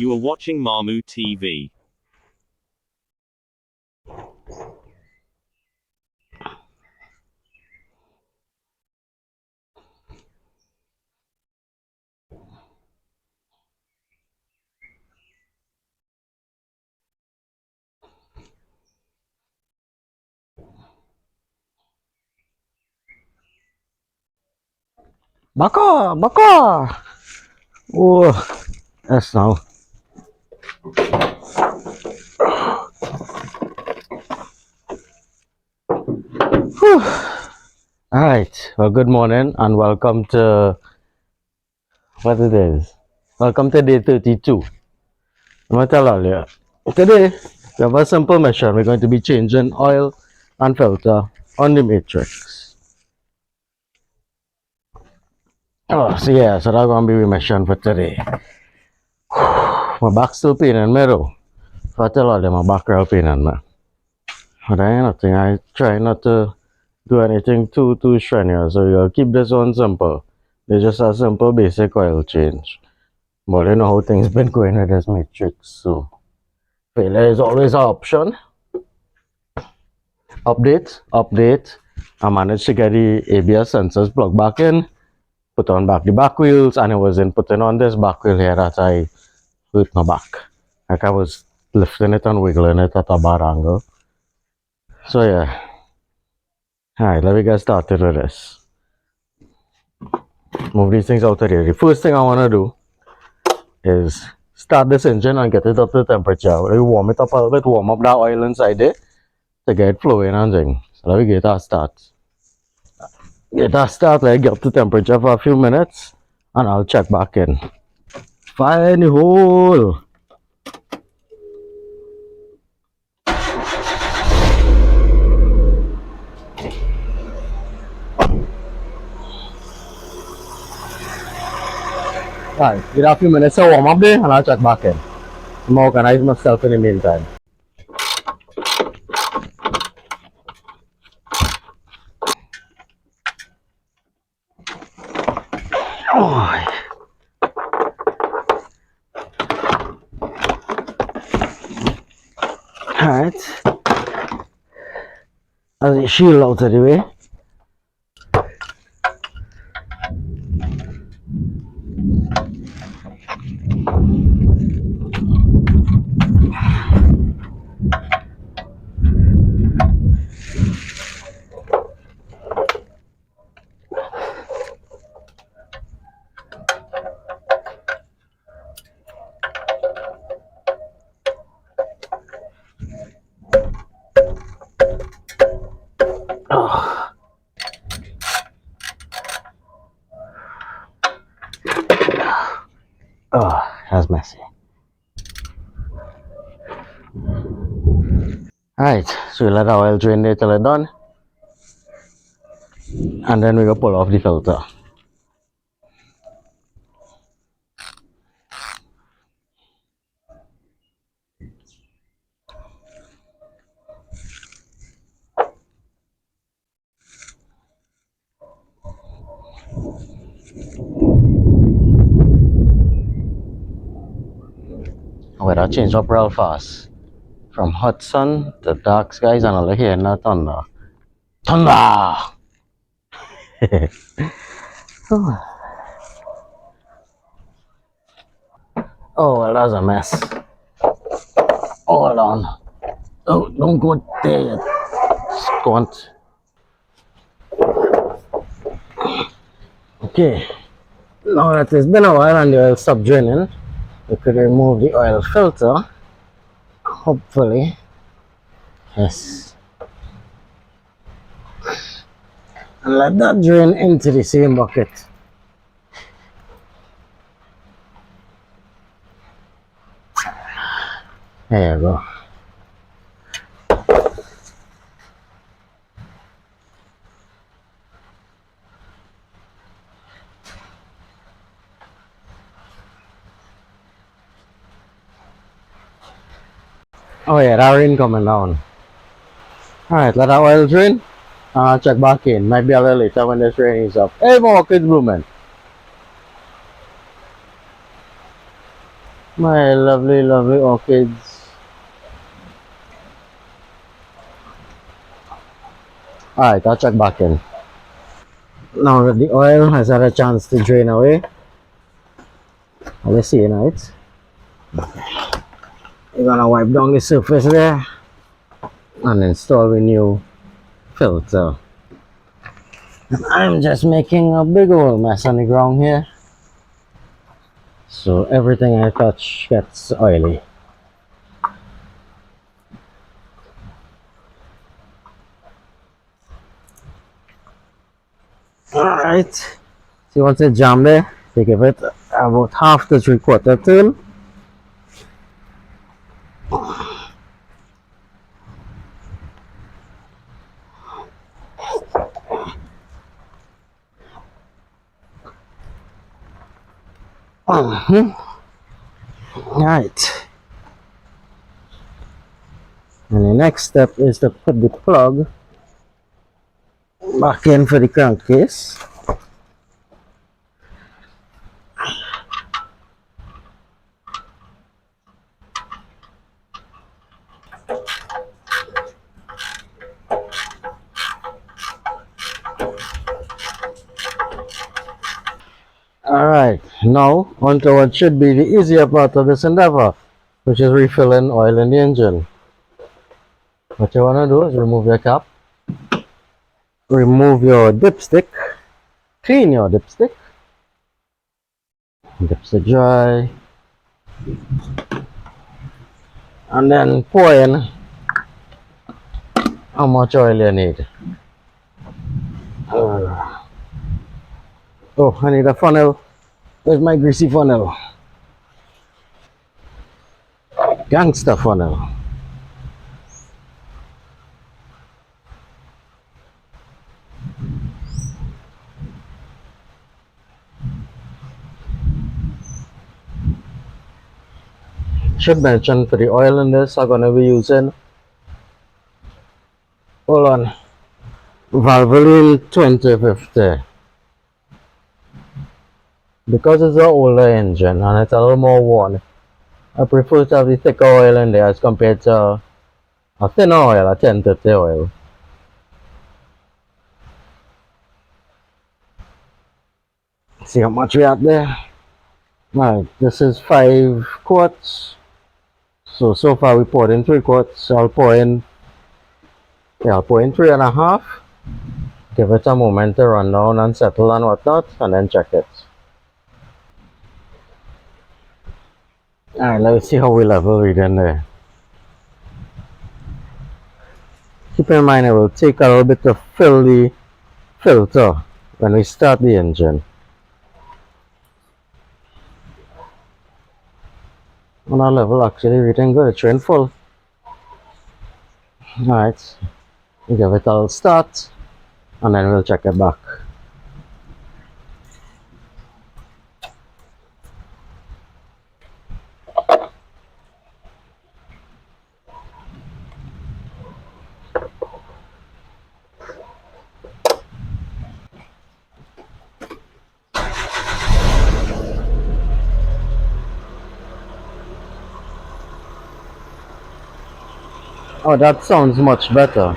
You are watching Mamu TV. Baka, baka. Oh, yes now. Whew. All right. Well, good morning and welcome to what it is. Welcome to day 32. I'm gonna tell all you. Today we have a simple mission. We're going to be changing oil and filter on the matrix. Oh, so yeah, so that's gonna be the mission for today. My back's still paining me though. So I tell all them my back real paining me. But I ain't nothing. I try not to do anything too strenuous. So you'll keep this one simple. It's just a simple basic oil change. But you know how things been going with this matrix, so failure is always an option. Update. I managed to get the ABS sensors plugged back in, put on back the back wheels, and it was in putting on this back wheel here that I hurt my back. Like I was lifting it and wiggling it at a bad angle. So yeah. Alright, let me get started with this. Move these things out of here. The first thing I want to do is start this engine and get it up to temperature. We warm it up a little bit, warm up that oil inside it to get it flowing and things. So let me get that start. Let it get up to temperature for a few minutes and I'll check back in. Fire in the hole! Alright, give it a few minutes to warm up there and I'll check back in. I'm organize myself in the meantime. Oh. Alright. As the shield out of the way. Oh. Oh, that's messy. Alright, so we let our oil drain there till it's done. And then we go pull off the filter. Wait, I changed up real fast. From hot sun to dark skies and all here, not thunder. Thunder! Oh, well, that's a mess. Hold on. Oh, don't go there yet. Squant. Okay. Now that it's been a while and the oil stopped draining, we could remove the oil filter. Hopefully. Yes. And let that drain into the same bucket. There you go. Oh yeah, that rain coming down. Alright, let that oil drain. I'll check back in. Might be a little later when this rain is up. Hey, more kids blooming. My lovely, lovely orchids. Alright, I'll check back in. Now that the oil has had a chance to drain away, let's see, right? You're gonna wipe down the surface there and install a new filter. I'm just making a big old mess on the ground here, so everything I touch gets oily. Alright, see once it jam there, you give it about half to 3/4 turn. Alright, and the next step is to put the plug back in for the crankcase. Alright, now onto what should be the easier part of this endeavor, which is refilling oil in the engine. What you want to do is remove your cap, remove your dipstick, clean your dipstick dry, and then pour in how much oil you need. Oh, I need a funnel. Where's my greasy funnel? Gangster funnel. Should mention for the oil in this, I'm gonna be using, hold on, Valvoline 2050. Because it's an older engine and it's a little more worn, I prefer to have the thicker oil in there as compared to a thinner oil, a 1050 oil. See how much we have there? Right, this is 5 quarts. So far we poured in 3 quarts. I'll pour in 3.5. Give it a moment to run down and settle and whatnot, and then check it. Alright, let's see how we level read in there. Keep in mind it will take a little bit to fill the filter when we start the engine. On our level actually reading good, it's running full. Alright, give it a little start and then we'll check it back. Oh, that sounds much better.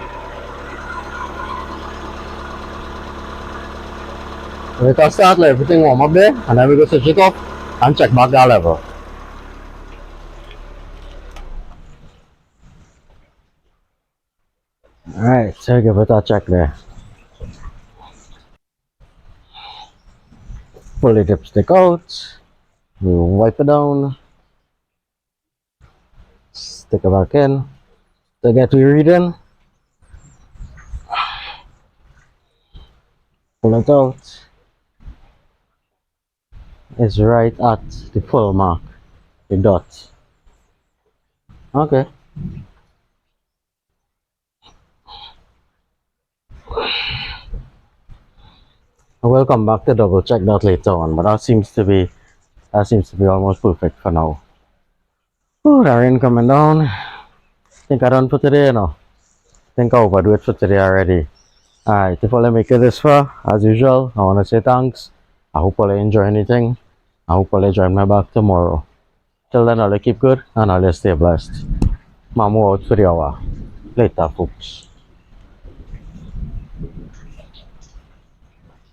We can start let everything warm up there and then we go switch it off and check back that level. Alright, so give it a check there. Pull the dipstick out, we wipe it down, stick it back in to get the reading. Pull it out. It's right at the full mark, the dot. Okay. I will come back to double check that later on, but that seems to be almost perfect for now. Oh, the rain coming down. Think I done for today, no? Think I overdo it for today already. Alright, if all I make it this far, as usual, I want to say thanks. I hope all you enjoy anything. I hope all you join me back tomorrow. Till then, all keep good and all stay blessed. Mamu out for the hour. Later, folks.